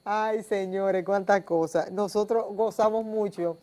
Ay, señores, cuántas cosas. Nosotros gozamos mucho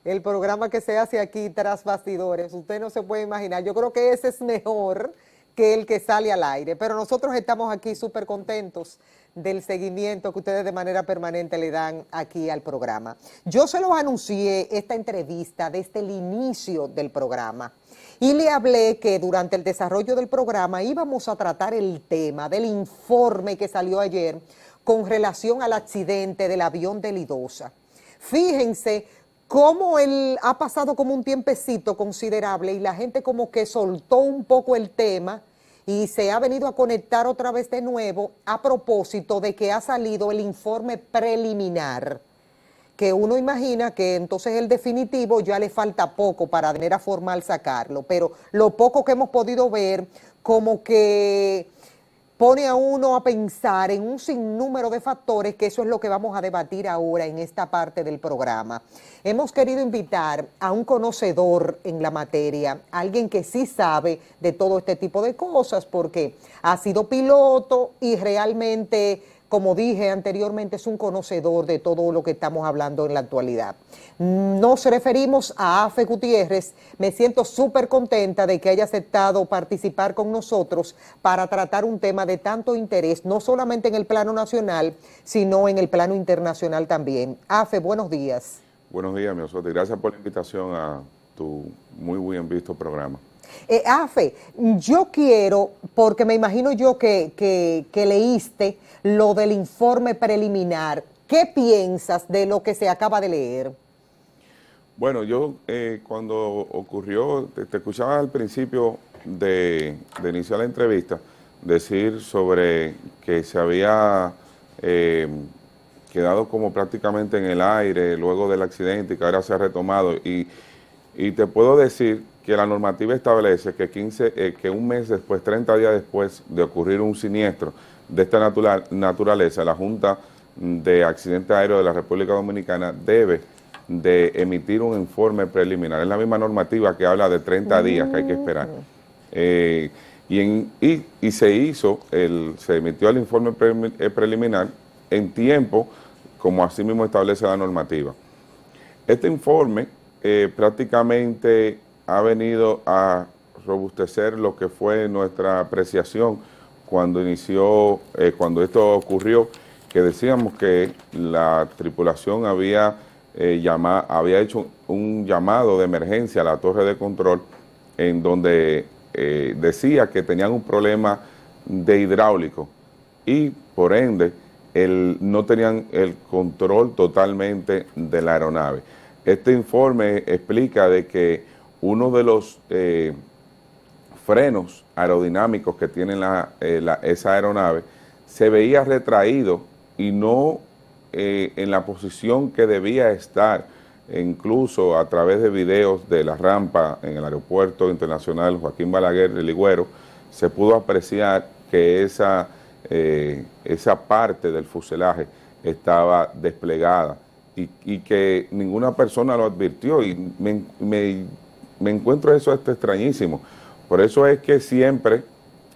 el programa que se hace aquí tras bastidores. Usted no se puede imaginar. Yo creo que ese es mejor que el que sale al aire. Pero nosotros estamos aquí súper contentos del seguimiento que ustedes de manera permanente le dan aquí al programa. Yo se los anuncié esta entrevista desde el inicio del programa y le hablé que durante el desarrollo del programa íbamos a tratar el tema del informe que salió ayer con relación al accidente del avión de Lidosa. Fíjense cómo él ha pasado como un tiempecito considerable y la gente como que soltó un poco el tema y se ha venido a conectar otra vez de nuevo a propósito de que ha salido el informe preliminar, que uno imagina que entonces el definitivo ya le falta poco para de manera formal sacarlo, pero lo poco que hemos podido ver como que pone a uno a pensar en un sinnúmero de factores, que eso es lo que vamos a debatir ahora en esta parte del programa. Hemos querido invitar a un conocedor en la materia, alguien que sí sabe de todo este tipo de cosas, porque ha sido piloto y realmente, como dije anteriormente, es un conocedor de todo lo que estamos hablando en la actualidad. Nos referimos a Afe Gutiérrez. Me siento súper contenta de que haya aceptado participar con nosotros para tratar un tema de tanto interés, no solamente en el plano nacional, sino en el plano internacional también. Afe, buenos días. Buenos días, mi Osote. Gracias por la invitación a tu muy bien visto programa. Afe, yo quiero, porque me imagino yo que leíste lo del informe preliminar, ¿qué piensas de lo que se acaba de leer? Bueno, yo cuando ocurrió, te escuchaba al principio de iniciar la entrevista, decir sobre que se había quedado como prácticamente en el aire luego del accidente y que ahora se ha retomado. Y te puedo decir que la normativa establece que, que un mes después, 30 días después de ocurrir un siniestro de esta naturaleza, la Junta de Accidentes Aéreos de la República Dominicana debe de emitir un informe preliminar. Es la misma normativa que habla de 30 días que hay que esperar. Y se emitió el informe preliminar en tiempo, como así mismo establece la normativa. Este informe prácticamente ha venido a robustecer lo que fue nuestra apreciación cuando cuando esto ocurrió, que decíamos que la tripulación había hecho un llamado de emergencia a la torre de control en donde decía que tenían un problema de hidráulico y por ende no tenían el control totalmente de la aeronave. Este informe explica de que uno de los frenos aerodinámicos que tiene esa aeronave se veía retraído y no en la posición que debía estar, incluso a través de videos de la rampa en el aeropuerto internacional Joaquín Balaguer de Ligüero, se pudo apreciar que esa parte del fuselaje estaba desplegada y que ninguna persona lo advirtió, y me encuentro eso extrañísimo. Por eso es que siempre,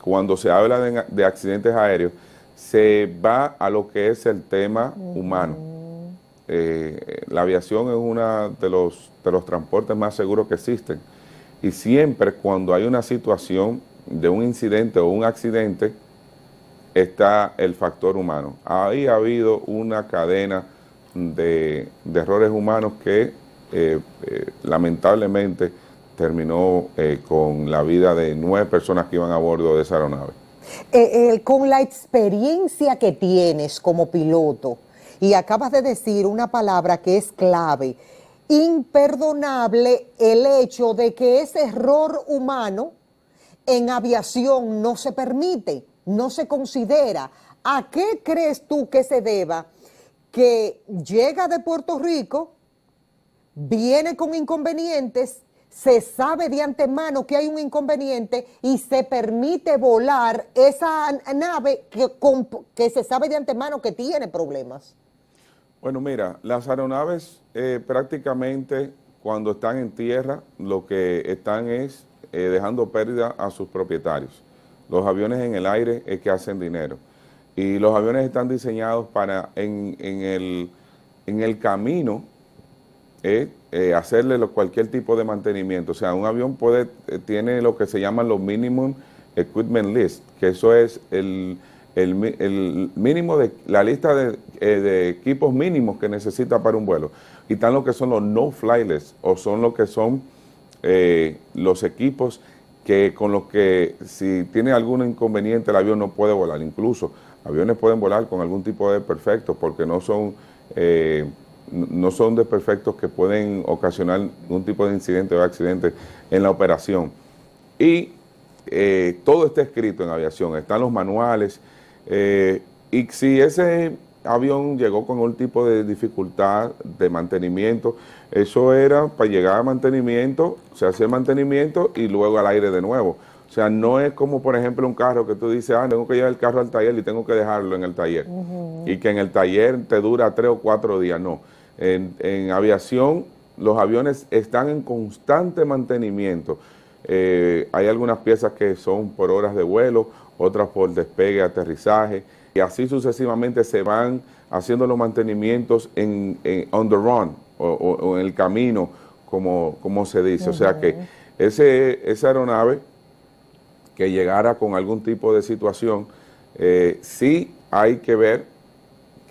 cuando se habla de accidentes aéreos, se va a lo que es el tema humano. La aviación es uno de los transportes más seguros que existen, y siempre cuando hay una situación de un incidente o un accidente, está el factor humano. Ahí ha habido una cadena de errores humanos que lamentablemente terminó con la vida de 9 personas que iban a bordo de esa aeronave. Con la experiencia que tienes como piloto, y acabas de decir una palabra que es clave, imperdonable el hecho de que ese error humano en aviación no se permite, no se considera. ¿A qué crees tú que se deba que llega de Puerto Rico, viene con inconvenientes, se sabe de antemano que hay un inconveniente y se permite volar esa nave que se sabe de antemano que tiene problemas? Bueno, mira, las aeronaves prácticamente cuando están en tierra lo que están es dejando pérdida a sus propietarios. Los aviones en el aire es que hacen dinero. y los aviones están diseñados para en el camino hacerle cualquier tipo de mantenimiento. O sea, un avión tiene lo que se llaman los minimum equipment list, que eso es el mínimo de la lista de equipos mínimos que necesita para un vuelo. Y están lo que son los no-fly list, o son lo que son los equipos con los que si tiene algún inconveniente el avión no puede volar. Incluso aviones pueden volar con algún tipo de desperfectos porque no son desperfectos que pueden ocasionar un tipo de incidente o accidente en la operación. Y todo está escrito en aviación, están los manuales, y si ese avión llegó con un tipo de dificultad de mantenimiento, eso era para llegar a mantenimiento, se hacía el mantenimiento y luego al aire de nuevo. O sea, no es como, por ejemplo, un carro que tú dices, tengo que llevar el carro al taller y tengo que dejarlo en el taller. Y que en el taller te dura 3 o 4 días, no. En aviación, los aviones están en constante mantenimiento. Hay algunas piezas que son por horas de vuelo, otras por despegue, aterrizaje, y así sucesivamente se van haciendo los mantenimientos on the run, o en el camino, como se dice. O sea que esa aeronave que llegara con algún tipo de situación, sí hay que ver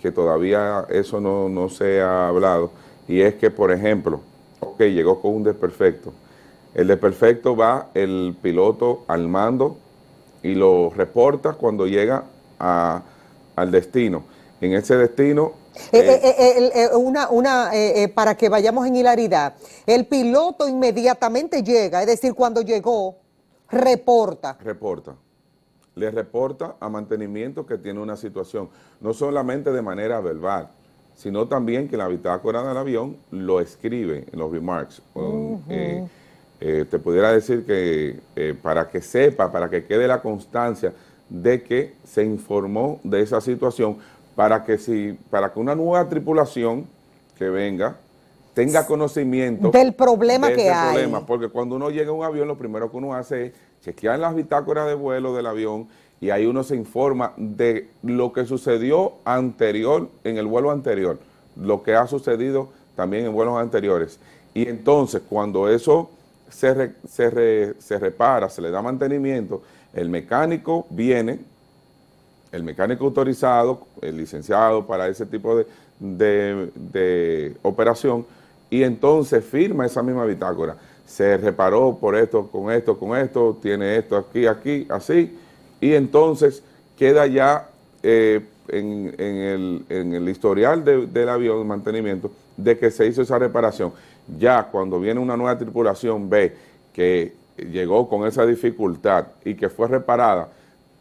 que todavía eso no se ha hablado, y es que, por ejemplo, llegó con un desperfecto. El desperfecto va el piloto al mando y lo reporta cuando llega al destino. En ese destino... para que vayamos en hilaridad, el piloto inmediatamente llega, es decir, cuando llegó, reporta. Le reporta a mantenimiento que tiene una situación, no solamente de manera verbal, sino también que la bitácora del avión lo escribe en los remarks. Te pudiera decir que para que sepa, para que quede la constancia de que se informó de esa situación, para que una nueva tripulación que venga tenga conocimiento del problema que hay. Porque cuando uno llega a un avión, lo primero que uno hace es chequear las bitácoras de vuelo del avión, y ahí uno se informa de lo que sucedió en el vuelo anterior, lo que ha sucedido también en vuelos anteriores. Y entonces, cuando eso se repara, se le da mantenimiento, el mecánico viene, el mecánico autorizado, el licenciado para ese tipo de operación, y entonces firma esa misma bitácora. Se reparó por esto, con tiene esto aquí, así, y entonces queda ya en el historial del avión de mantenimiento de que se hizo esa reparación. Ya cuando viene una nueva tripulación, ve que llegó con esa dificultad y que fue reparada,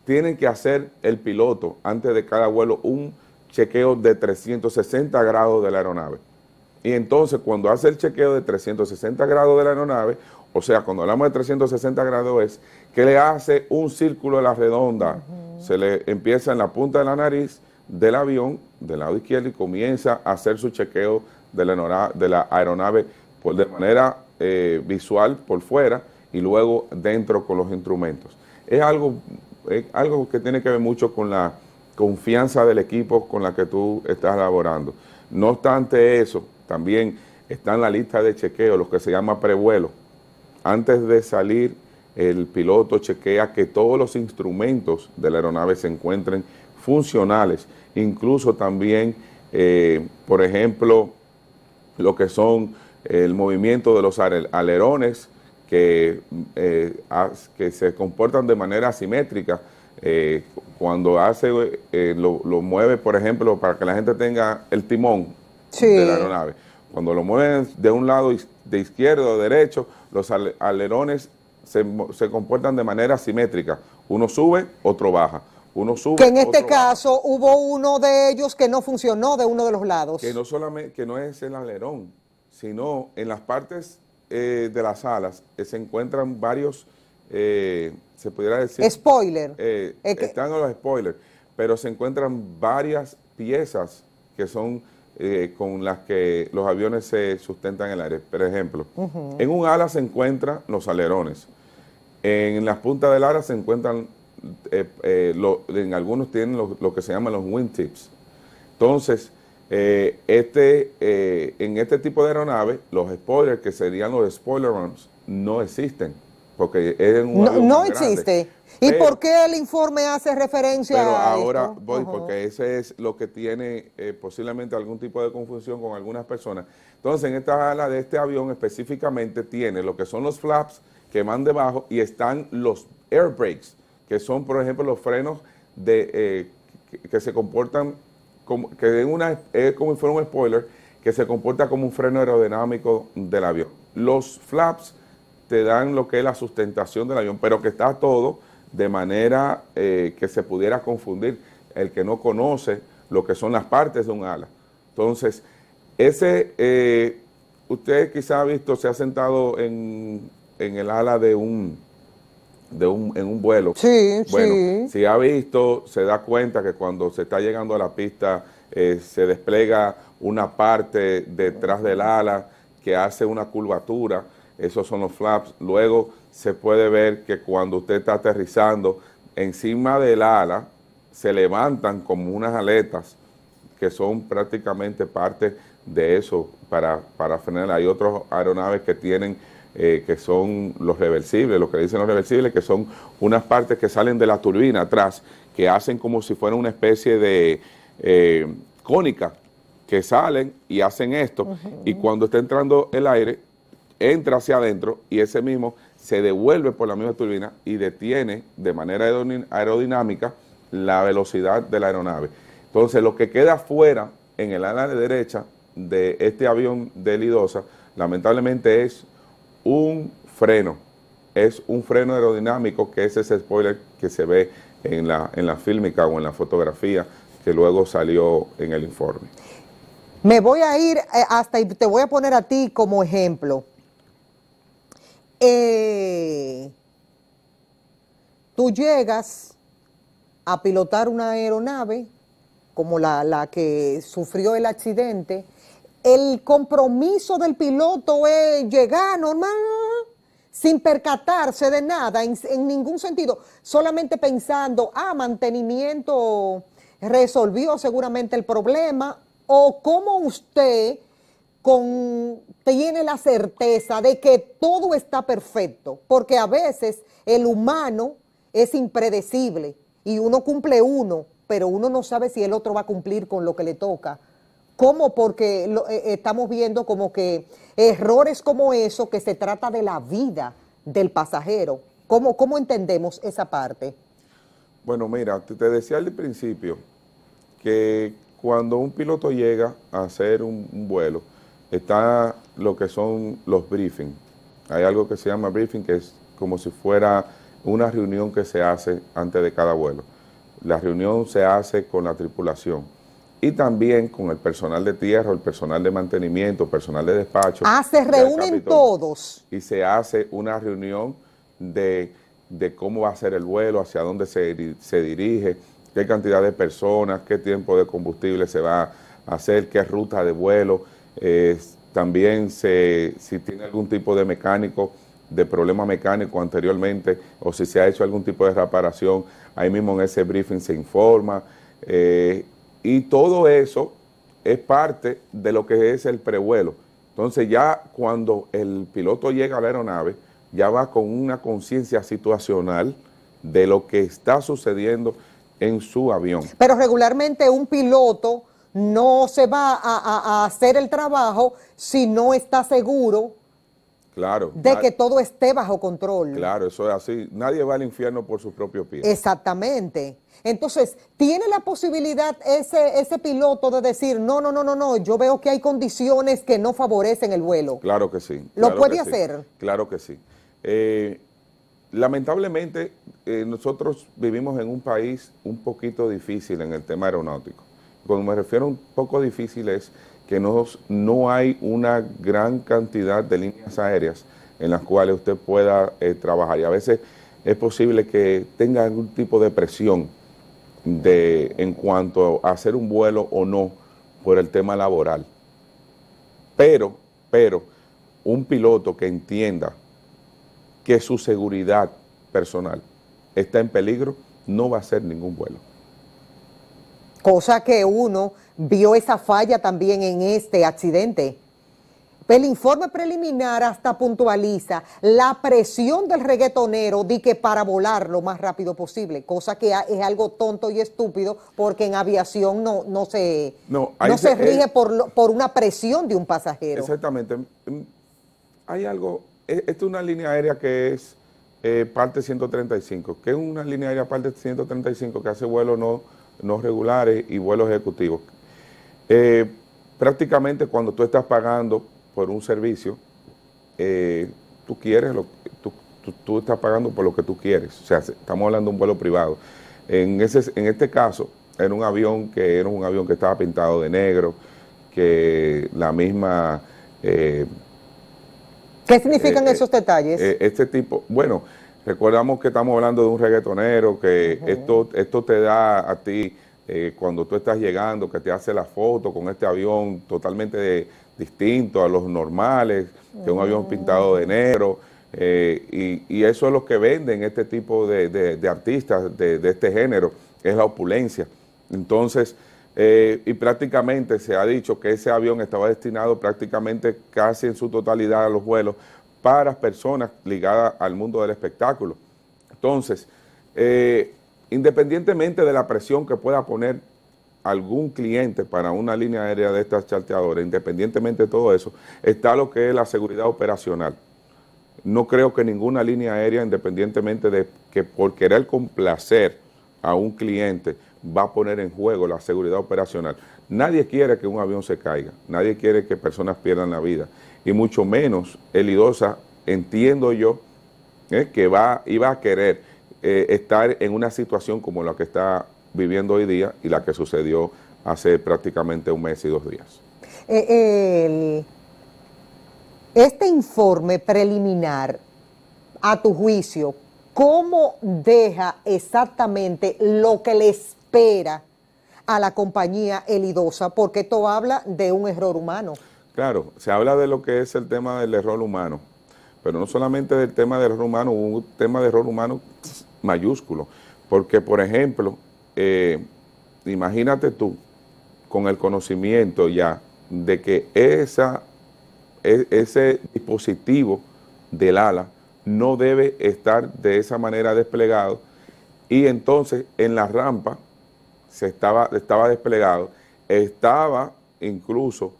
tienen que hacer el piloto antes de cada vuelo un chequeo de 360 grados de la aeronave. Y entonces cuando hace el chequeo de 360 grados de la aeronave, o sea, cuando hablamos de 360 grados es que le hace un círculo de la redonda, se le empieza en la punta de la nariz del avión, del lado izquierdo, y comienza a hacer su chequeo de la aeronave de manera visual por fuera y luego dentro con los instrumentos. Es algo que tiene que ver mucho con la confianza del equipo con la que tú estás laborando. No obstante eso, también está en la lista de chequeo, lo que se llama prevuelo. Antes de salir, el piloto chequea que todos los instrumentos de la aeronave se encuentren funcionales, incluso también, por ejemplo, lo que son el movimiento de los alerones que se comportan de manera asimétrica. Cuando lo mueve, por ejemplo, para que la gente tenga el timón de la aeronave, cuando lo mueven de un lado de izquierdo o derecho, los alerones se comportan de manera asimétrica. Uno sube, otro baja. Uno sube, que en este caso hubo uno de ellos que no funcionó de uno de los lados. Que no solamente, que no es el alerón, sino en las partes de las alas se encuentran varios, se pudiera decir... Spoiler. Están los spoilers, pero se encuentran varias piezas que son con las que los aviones se sustentan en el aire. Por ejemplo, en un ala se encuentran los alerones, en las puntas del ala se encuentran en algunos tienen lo que se llaman los wingtips. Entonces, en este tipo de aeronave, los spoilers, que serían los spoiler arms, no existen, porque es un avión No más grande. existe. ¿Y por qué el informe hace referencia Pero a ahora esto? voy, porque ese es lo que tiene posiblemente algún tipo de confusión con algunas personas. Entonces, en esta ala de este avión específicamente tiene lo que son los flaps que van debajo y están los air brakes, que son, por ejemplo, los frenos que se comportan como, es como si fuera un spoiler, que se comporta como un freno aerodinámico del avión. Los flaps te dan lo que es la sustentación del avión, pero que está todo de manera que se pudiera confundir el que no conoce lo que son las partes de un ala. Entonces, usted quizá ha visto, se ha sentado en el ala en un vuelo. Sí, Bueno, sí. si ha visto, se da cuenta que cuando se está llegando a la pista, se despliega una parte detrás del ala que hace una curvatura. Esos son los flaps. Luego se puede ver que cuando usted está aterrizando, encima del ala se levantan como unas aletas que son prácticamente parte de eso para frenar. Hay otras aeronaves que tienen, que son los reversibles, lo que dicen los reversibles, que son unas partes que salen de la turbina atrás, que hacen como si fuera una especie de cónica, que salen y hacen esto, y cuando está entrando el aire, entra hacia adentro y ese mismo se devuelve por la misma turbina y detiene de manera aerodinámica la velocidad de la aeronave. Entonces, lo que queda fuera en el ala derecha de este avión de Lidosa, lamentablemente es un freno aerodinámico, que es ese spoiler que se ve en la fílmica o en la fotografía que luego salió en el informe. Me voy a ir hasta, y te voy a poner a ti como ejemplo. Tú llegas a pilotar una aeronave como la que sufrió el accidente. El compromiso del piloto es llegar normal, sin percatarse de nada, en ningún sentido, solamente pensando, mantenimiento resolvió seguramente el problema, o cómo usted tiene la certeza de que todo está perfecto, porque a veces el humano es impredecible y uno cumple uno, pero uno no sabe si el otro va a cumplir con lo que le toca. ¿Cómo? Porque estamos viendo como que errores como eso, que se trata de la vida del pasajero. ¿Cómo entendemos esa parte? Bueno, mira, te decía al principio que cuando un piloto llega a hacer un vuelo, está lo que son los briefings. Hay algo que se llama briefing, que es como si fuera una reunión que se hace antes de cada vuelo. La reunión se hace con la tripulación y también con el personal de tierra, el personal de mantenimiento, personal de despacho. Se reúnen todos. Y se hace una reunión de cómo va a ser el vuelo, hacia dónde se dirige, qué cantidad de personas, qué tiempo de combustible se va a hacer, qué ruta de vuelo. También si tiene algún tipo de problema mecánico anteriormente, o si se ha hecho algún tipo de reparación, ahí mismo en ese briefing se informa. Y todo eso es parte de lo que es el prevuelo. Entonces ya cuando el piloto llega a la aeronave, ya va con una conciencia situacional de lo que está sucediendo en su avión. Pero regularmente un piloto no se va a hacer el trabajo si no está seguro, claro, de que todo esté bajo control. Claro, eso es así. Nadie va al infierno por sus propios pies. Exactamente. Entonces, ¿tiene la posibilidad ese piloto de decir, no, yo veo que hay condiciones que no favorecen el vuelo? Claro que sí. ¿Lo puede hacer? Claro que sí. Lamentablemente, nosotros vivimos en un país un poquito difícil en el tema aeronáutico. Cuando me refiero a un poco difícil es que no hay una gran cantidad de líneas aéreas en las cuales usted pueda trabajar. Y a veces es posible que tenga algún tipo de presión en cuanto a hacer un vuelo o no por el tema laboral. Pero un piloto que entienda que su seguridad personal está en peligro, no va a hacer ningún vuelo. Cosa que uno vio esa falla también en este accidente. El informe preliminar hasta puntualiza la presión del reggaetonero de que para volar lo más rápido posible, cosa que es algo tonto y estúpido porque en aviación no se rige por una presión de un pasajero. Exactamente. Hay algo, esta es una línea aérea que es parte 135, que es una línea aérea parte 135 que hace vuelos no regulares y vuelos ejecutivos. Prácticamente cuando tú estás pagando por un servicio, tú estás pagando por lo que tú quieres. O sea, estamos hablando de un vuelo privado. En este caso, era un avión que estaba pintado de negro, que la misma... ¿Qué significan esos detalles? Este tipo, bueno, recordamos que estamos hablando de un reggaetonero, que esto te da a ti, cuando tú estás llegando, que te hace la foto con este avión totalmente distinto a los normales, que es un avión pintado de negro, y eso es lo que venden este tipo de artistas de este género, es la opulencia. Entonces, y prácticamente se ha dicho que ese avión estaba destinado prácticamente casi en su totalidad a los vuelos para personas ligadas al mundo del espectáculo. Entonces, independientemente de la presión que pueda poner algún cliente para una línea aérea de estas charteadoras, independientemente de todo eso, está lo que es la seguridad operacional. No creo que ninguna línea aérea, independientemente de que por querer complacer a un cliente, va a poner en juego la seguridad operacional. Nadie quiere que un avión se caiga, nadie quiere que personas pierdan la vida, y mucho menos el IDOSA, entiendo yo, que iba a querer estar en una situación como la que está viviendo hoy día y la que sucedió hace prácticamente 1 mes y 2 días. Este informe preliminar, a tu juicio, ¿cómo deja exactamente lo que le espera a la compañía El IDOSA? Porque esto habla de un error humano. Claro, se habla de lo que es el tema del error humano, pero no solamente del tema del error humano, un tema de error humano mayúsculo, porque, por ejemplo, imagínate tú, con el conocimiento ya de que ese dispositivo del ala no debe estar de esa manera desplegado, y entonces en la rampa estaba desplegado, estaba incluso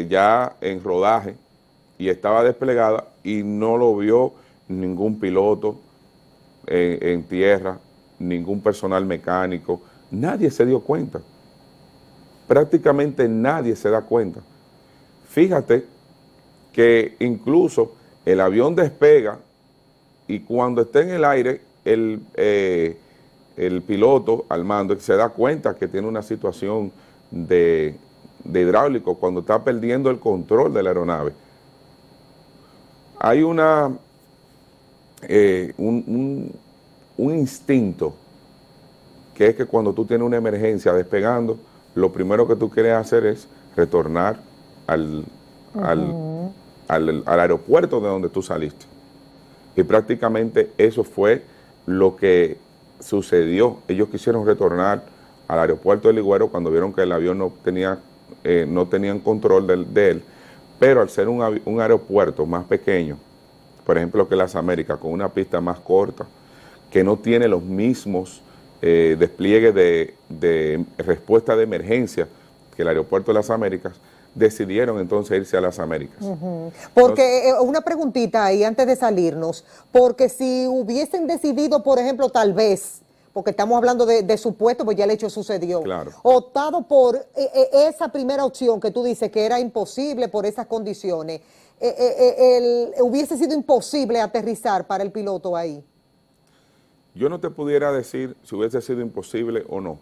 ya en rodaje y estaba desplegada, y no lo vio ningún piloto en tierra, ningún personal mecánico, nadie se dio cuenta, prácticamente nadie se da cuenta. Fíjate que incluso el avión despega, y cuando está en el aire, el piloto al mando se da cuenta que tiene una situación de hidráulico, cuando está perdiendo el control de la aeronave. Hay un instinto, que es que cuando tú tienes una emergencia despegando, lo primero que tú quieres hacer es retornar al aeropuerto de donde tú saliste. Y prácticamente eso fue lo que sucedió. Ellos quisieron retornar al aeropuerto de Ligüero cuando vieron que el avión no tenían control de él, pero al ser un aeropuerto más pequeño, por ejemplo que las Américas, con una pista más corta, que no tiene los mismos despliegues de respuesta de emergencia que el aeropuerto de las Américas, decidieron entonces irse a las Américas. Porque una preguntita ahí antes de salirnos, porque si hubiesen decidido, por ejemplo, tal vez, porque estamos hablando de supuesto, pues ya el hecho sucedió, claro, optado por esa primera opción que tú dices que era imposible por esas condiciones, hubiese sido imposible aterrizar para el piloto ahí. Yo no te pudiera decir si hubiese sido imposible o no,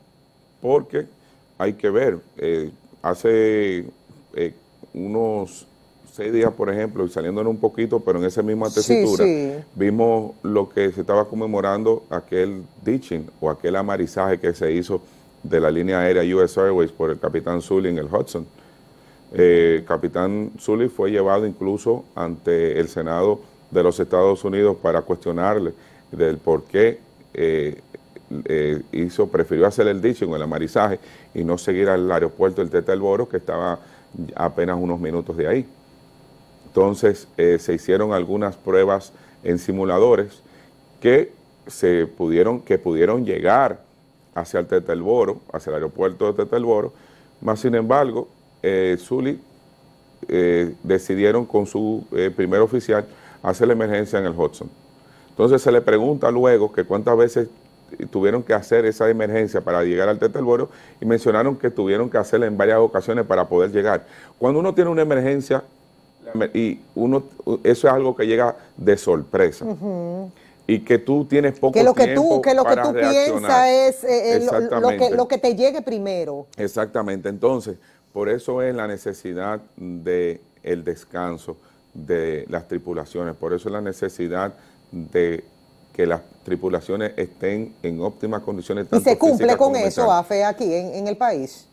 porque hay que ver, hace unos 6 días, por ejemplo, y saliéndonos un poquito, pero en esa misma tesitura, vimos lo que se estaba conmemorando, aquel ditching o aquel amarizaje que se hizo de la línea aérea US Airways por el capitán Sully en el Hudson. Capitán Sully fue llevado incluso ante el Senado de los Estados Unidos para cuestionarle del por qué prefirió hacer el ditching o el amarizaje y no seguir al aeropuerto del Teta del Boro, que estaba apenas unos minutos de ahí. Entonces se hicieron algunas pruebas en simuladores que pudieron llegar hacia el Teta del Boro, hacia el aeropuerto de Teta del Boro, más sin embargo, Zulia decidieron con su primer oficial hacer la emergencia en el Hudson. Entonces se le pregunta luego que cuántas veces tuvieron que hacer esa emergencia para llegar al Teta del Boro, y mencionaron que tuvieron que hacerla en varias ocasiones para poder llegar. Cuando uno tiene una emergencia, eso es algo que llega de sorpresa. Y que tú tienes poco tiempo que lo que tú reaccionar. piensas es lo que te llegue primero. Exactamente. Entonces, por eso es la necesidad del descanso de las tripulaciones, por eso es la necesidad de que las tripulaciones estén en óptimas condiciones. ¿Y se cumple con eso, AFE, aquí en el país?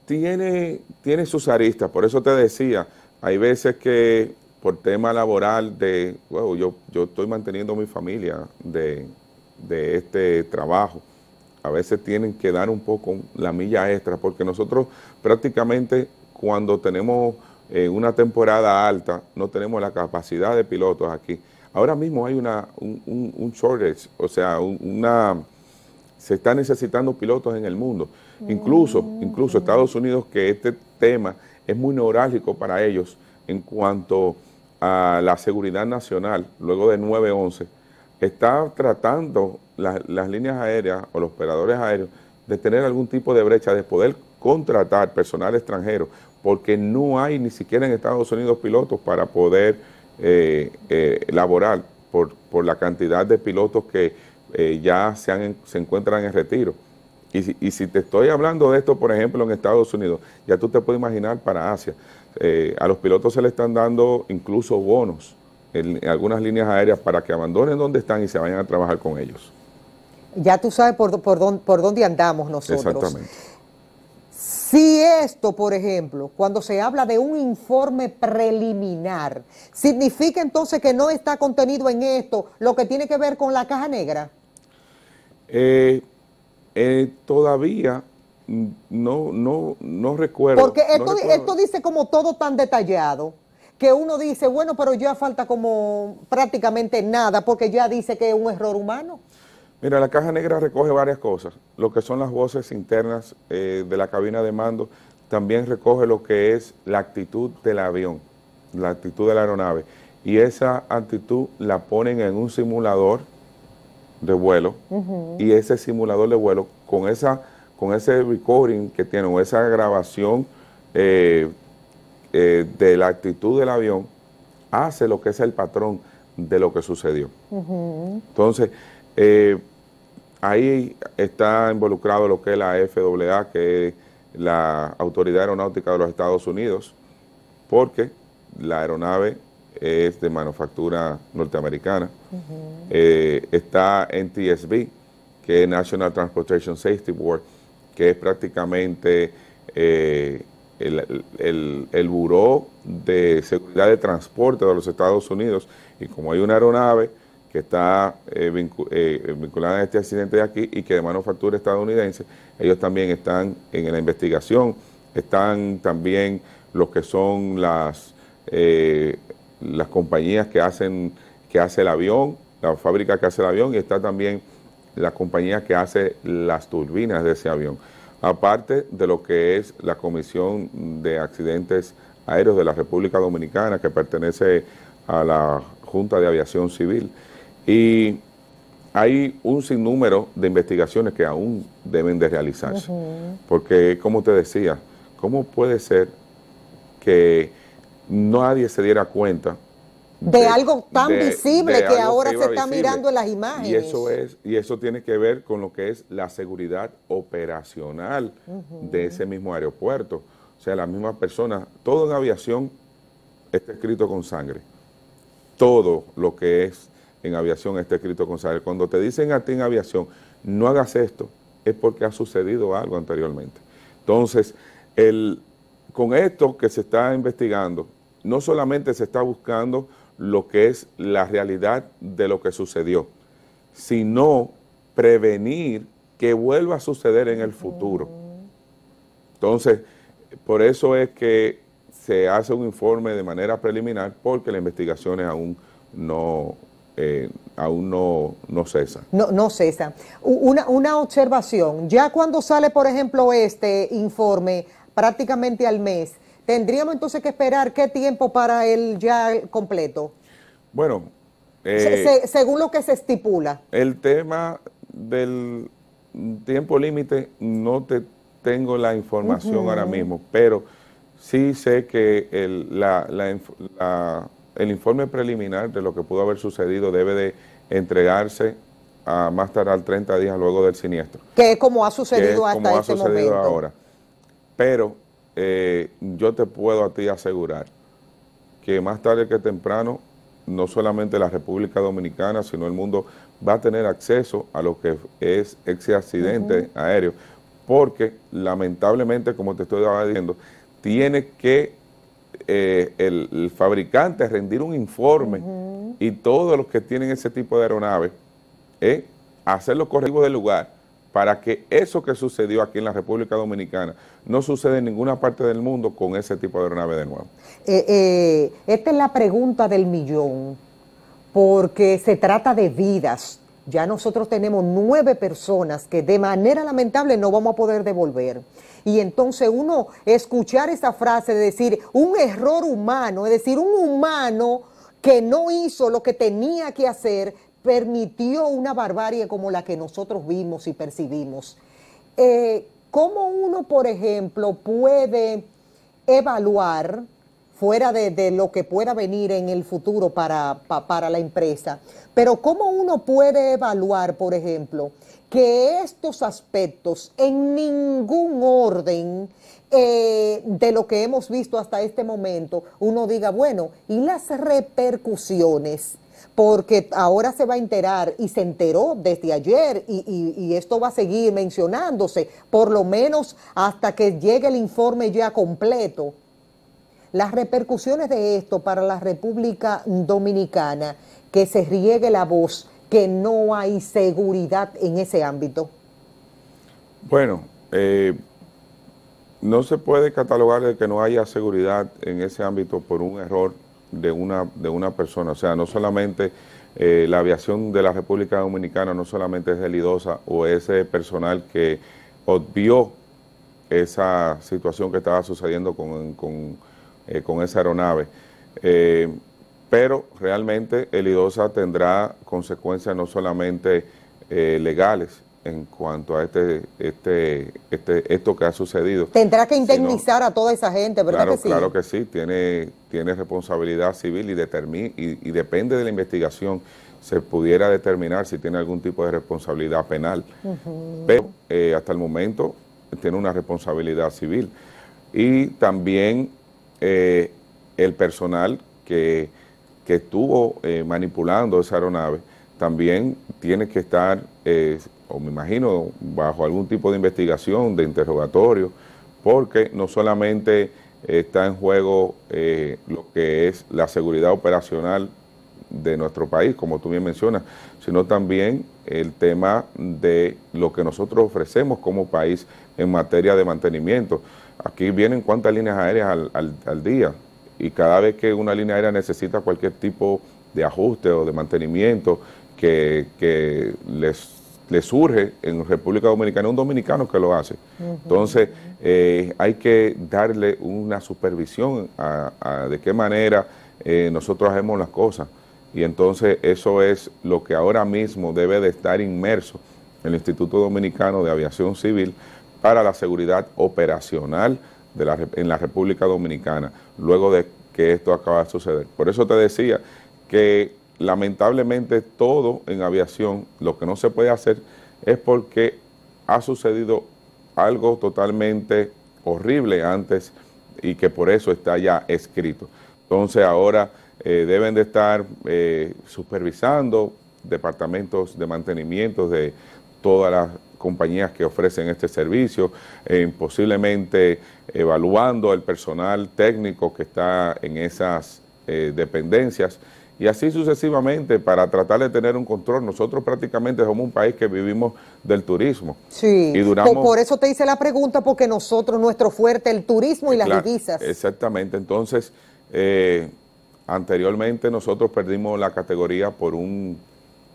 Tiene sus aristas, por eso te decía, hay veces que por tema laboral yo estoy manteniendo mi familia de este trabajo. A veces tienen que dar un poco la milla extra, porque nosotros prácticamente cuando tenemos una temporada alta no tenemos la capacidad de pilotos aquí. Ahora mismo hay un shortage, o sea, se está necesitando pilotos en el mundo. Incluso Estados Unidos, que este tema es muy neurálgico para ellos en cuanto a la seguridad nacional, luego de 9/11, está tratando las líneas aéreas o los operadores aéreos de tener algún tipo de brecha, de poder contratar personal extranjero, porque no hay ni siquiera en Estados Unidos pilotos para poder laborar por la cantidad de pilotos que ya se encuentran en retiro. Y si te estoy hablando de esto, por ejemplo, en Estados Unidos, ya tú te puedes imaginar para Asia. A los pilotos se le están dando incluso bonos en algunas líneas aéreas para que abandonen donde están y se vayan a trabajar con ellos. Ya tú sabes por dónde andamos nosotros. Exactamente. Si esto, por ejemplo, cuando se habla de un informe preliminar, ¿significa entonces que no está contenido en esto lo que tiene que ver con la caja negra? Todavía no recuerdo. Porque esto dice como todo tan detallado, que uno dice, bueno, pero ya falta como prácticamente nada, porque ya dice que es un error humano. Mira, la caja negra recoge varias cosas, lo que son las voces internas de la cabina de mando, también recoge lo que es la actitud del avión, la actitud de la aeronave, y esa actitud la ponen en un simulador de vuelo, y ese simulador de vuelo, con ese recording que tiene, o esa grabación de la actitud del avión, hace lo que es el patrón de lo que sucedió. Entonces, ahí está involucrado lo que es la FAA, que es la Autoridad Aeronáutica de los Estados Unidos, porque la aeronave es de manufactura norteamericana. Está NTSB, que es National Transportation Safety Board, que es prácticamente el Buró de Seguridad de Transporte de los Estados Unidos, y como hay una aeronave que está vinculada a este accidente de aquí y que de manufactura estadounidense, ellos también están en la investigación. Están también los que son las compañías que hace el avión, la fábrica que hace el avión, y está también la compañía que hace las turbinas de ese avión. Aparte de lo que es la Comisión de Accidentes Aéreos de la República Dominicana, que pertenece a la Junta de Aviación Civil. Y hay un sinnúmero de investigaciones que aún deben de realizarse. Porque, como te decía, ¿cómo puede ser que nadie se diera cuenta de algo tan visible que ahora se está mirando en las imágenes? Y eso tiene que ver con lo que es la seguridad operacional de ese mismo aeropuerto. O sea, la misma persona, todo en aviación está escrito con sangre. Todo lo que es en aviación está escrito con sangre. Cuando te dicen a ti en aviación, no hagas esto, es porque ha sucedido algo anteriormente. Entonces, con esto que se está investigando, no solamente se está buscando lo que es la realidad de lo que sucedió, sino prevenir que vuelva a suceder en el futuro. Entonces, por eso es que se hace un informe de manera preliminar, porque las investigaciones aún no cesan. No cesan. Una observación, ya cuando sale, por ejemplo, este informe prácticamente al mes, ¿tendríamos entonces que esperar qué tiempo para el ya completo? Bueno, según lo que se estipula. El tema del tiempo límite no te tengo la información ahora mismo, pero sí sé que el informe preliminar de lo que pudo haber sucedido debe de entregarse a más tardar 30 días luego del siniestro. Que es como ha sucedido hasta este momento. Ahora. Pero yo te puedo a ti asegurar que más tarde que temprano, no solamente la República Dominicana, sino el mundo va a tener acceso a lo que es ese accidente aéreo, porque lamentablemente, como te estoy diciendo, tiene que el fabricante rendir un informe y todos los que tienen ese tipo de aeronaves hacer los correctivos del lugar para que eso que sucedió aquí en la República Dominicana no suceda en ninguna parte del mundo con ese tipo de aeronave de nuevo. Esta es la pregunta del millón, porque se trata de vidas. Ya nosotros tenemos 9 personas que de manera lamentable no vamos a poder devolver. Y entonces uno escuchar esa frase de decir un error humano, es decir, un humano que no hizo lo que tenía que hacer, permitió una barbarie como la que nosotros vimos y percibimos. ¿Cómo uno, por ejemplo, puede evaluar, fuera de lo que pueda venir en el futuro para la empresa, pero cómo uno puede evaluar, por ejemplo, que estos aspectos en ningún orden de lo que hemos visto hasta este momento, uno diga, bueno, ¿y las repercusiones? Porque ahora se va a enterar y se enteró desde ayer y esto va a seguir mencionándose, por lo menos hasta que llegue el informe ya completo. Las repercusiones de esto para la República Dominicana, que se riegue la voz, que no hay seguridad en ese ámbito. Bueno, no se puede catalogar de que no haya seguridad en ese ámbito por un error de una persona. O sea, no solamente la aviación de la República Dominicana, no solamente es el IDOSA o ese personal que obvió esa situación que estaba sucediendo con esa aeronave. Pero realmente el IDOSA tendrá consecuencias no solamente legales en cuanto a esto que ha sucedido. Tendrá que indemnizar a toda esa gente, ¿verdad que sí? Claro que sí, tiene responsabilidad civil y depende de la investigación se pudiera determinar si tiene algún tipo de responsabilidad penal. Pero hasta el momento tiene una responsabilidad civil. Y también el personal que estuvo manipulando esa aeronave también tiene que estar, o me imagino, bajo algún tipo de investigación, de interrogatorio, porque no solamente está en juego lo que es la seguridad operacional de nuestro país, como tú bien mencionas, sino también el tema de lo que nosotros ofrecemos como país en materia de mantenimiento. Aquí vienen cuántas líneas aéreas al día, y cada vez que una línea aérea necesita cualquier tipo de ajuste o de mantenimiento que les surge en República Dominicana, un dominicano que lo hace. Entonces, hay que darle una supervisión a de qué manera nosotros hacemos las cosas. Y entonces eso es lo que ahora mismo debe de estar inmerso en el Instituto Dominicano de Aviación Civil para la seguridad operacional en la República Dominicana, luego de que esto acaba de suceder. Por eso te decía que lamentablemente todo en aviación, lo que no se puede hacer es porque ha sucedido algo totalmente horrible antes y que por eso está ya escrito. Entonces ahora deben de estar supervisando departamentos de mantenimiento de todas las compañías que ofrecen este servicio, posiblemente evaluando el personal técnico que está en esas dependencias y así sucesivamente para tratar de tener un control. Nosotros prácticamente somos un país que vivimos del turismo. Sí, Y duramos, por eso te hice la pregunta, porque nosotros, nuestro fuerte, el turismo y las claro, divisas. exactamente. Entonces, anteriormente nosotros perdimos la categoría por un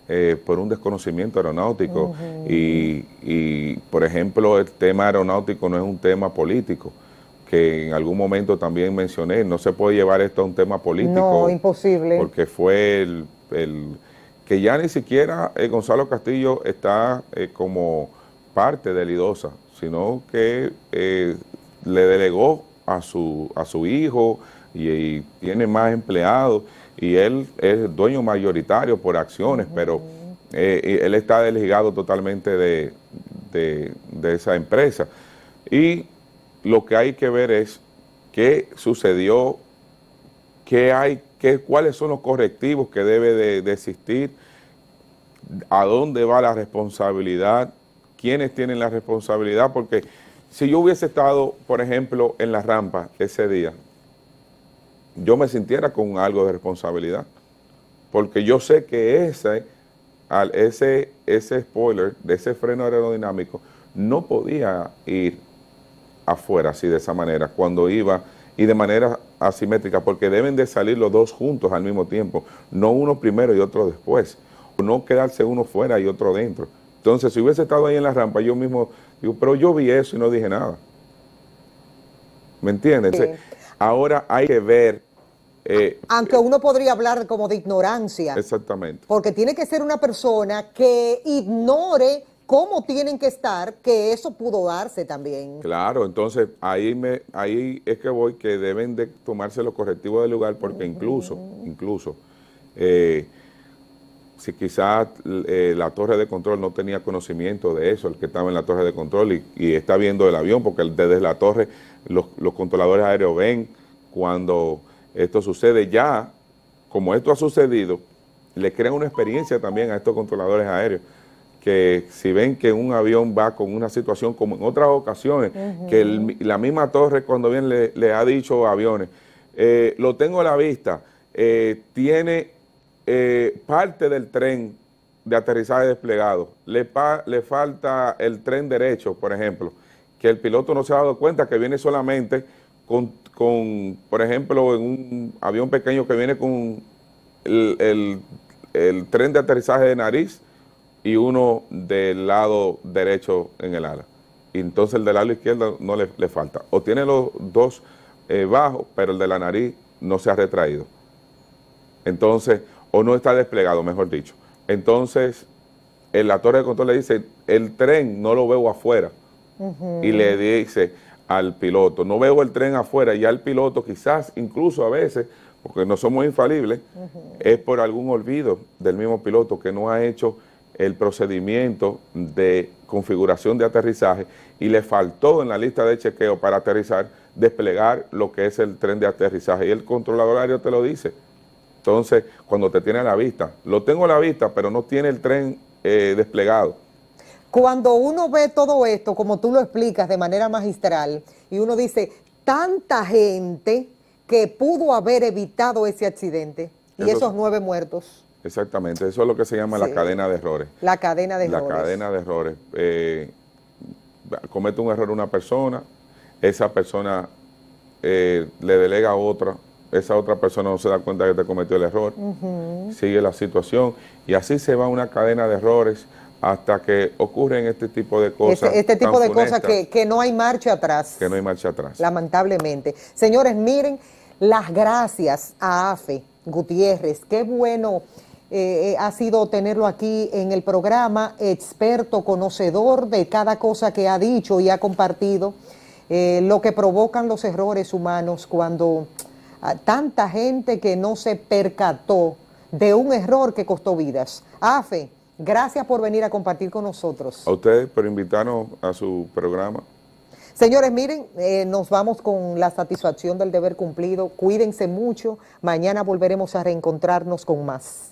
desconocimiento aeronáutico y, por ejemplo, el tema aeronáutico no es un tema político, que en algún momento también mencioné, no se puede llevar esto a un tema político. No, imposible. Porque fue que ya ni siquiera Gonzalo Castillo está como parte de Lidosa, sino que le delegó a su hijo y tiene más empleados y él es dueño mayoritario por acciones, pero él está desligado totalmente de esa empresa. Y lo que hay que ver es qué sucedió, cuáles son los correctivos que debe de existir, a dónde va la responsabilidad, quiénes tienen la responsabilidad, porque si yo hubiese estado, por ejemplo, en la rampa ese día, yo me sintiera con algo de responsabilidad, porque yo sé que ese spoiler de ese freno aerodinámico no podía ir afuera así de esa manera, cuando iba y de manera asimétrica, porque deben de salir los dos juntos al mismo tiempo, no uno primero y otro después, no quedarse uno fuera y otro dentro. Entonces, si hubiese estado ahí en la rampa, yo mismo digo, pero yo vi eso y no dije nada. ¿Me entiendes? Sí. Entonces, ahora hay que ver. Aunque uno podría hablar como de ignorancia. Exactamente. Porque tiene que ser una persona que ignore cómo tienen que estar, que eso pudo darse también. Claro, entonces ahí es que voy, que deben de tomarse los correctivos del lugar, porque incluso, si quizás la torre de control no tenía conocimiento de eso, el que estaba en la torre de control y está viendo el avión, porque desde la torre los controladores aéreos ven cuando esto sucede. Ya, como esto ha sucedido, le crean una experiencia también a estos controladores aéreos, que si ven que un avión va con una situación como en otras ocasiones, que la misma torre cuando viene le ha dicho a aviones, lo tengo a la vista, tiene parte del tren de aterrizaje desplegado, le falta el tren derecho, por ejemplo, que el piloto no se ha dado cuenta que viene solamente con por ejemplo, en un avión pequeño que viene con el tren de aterrizaje de nariz y uno del lado derecho en el ala. Y entonces el del lado izquierdo no le falta. O tiene los dos bajos, pero el de la nariz no se ha retraído. Entonces, o no está desplegado, mejor dicho. Entonces, en la torre de control le dice, el tren no lo veo afuera. Y le dice al piloto, no veo el tren afuera, y al piloto quizás, incluso a veces, porque no somos infalibles, es por algún olvido del mismo piloto que no ha hecho el procedimiento de configuración de aterrizaje y le faltó en la lista de chequeo para aterrizar, desplegar lo que es el tren de aterrizaje, y el controlador aéreo te lo dice. Entonces, cuando te tiene a la vista, lo tengo a la vista, pero no tiene el tren desplegado. Cuando uno ve todo esto, como tú lo explicas de manera magistral, y uno dice, tanta gente que pudo haber evitado ese accidente y esos 9 muertos. Exactamente, eso es lo que se llama la cadena de errores. La cadena de errores. La cadena de errores. Comete un error una persona, esa persona le delega a otra, esa otra persona no se da cuenta que te cometió el error, sigue la situación y así se va una cadena de errores hasta que ocurren este tipo de cosas. Este tipo de cosas que no hay marcha atrás. Que no hay marcha atrás. Lamentablemente. Señores, miren, las gracias a Afe Gutiérrez. Qué bueno ha sido tenerlo aquí en el programa, experto, conocedor de cada cosa que ha dicho y ha compartido, lo que provocan los errores humanos cuando tanta gente que no se percató de un error que costó vidas. Afe, gracias por venir a compartir con nosotros. A ustedes por invitarnos a su programa. Señores, miren, nos vamos con la satisfacción del deber cumplido. Cuídense mucho. Mañana volveremos a reencontrarnos con más.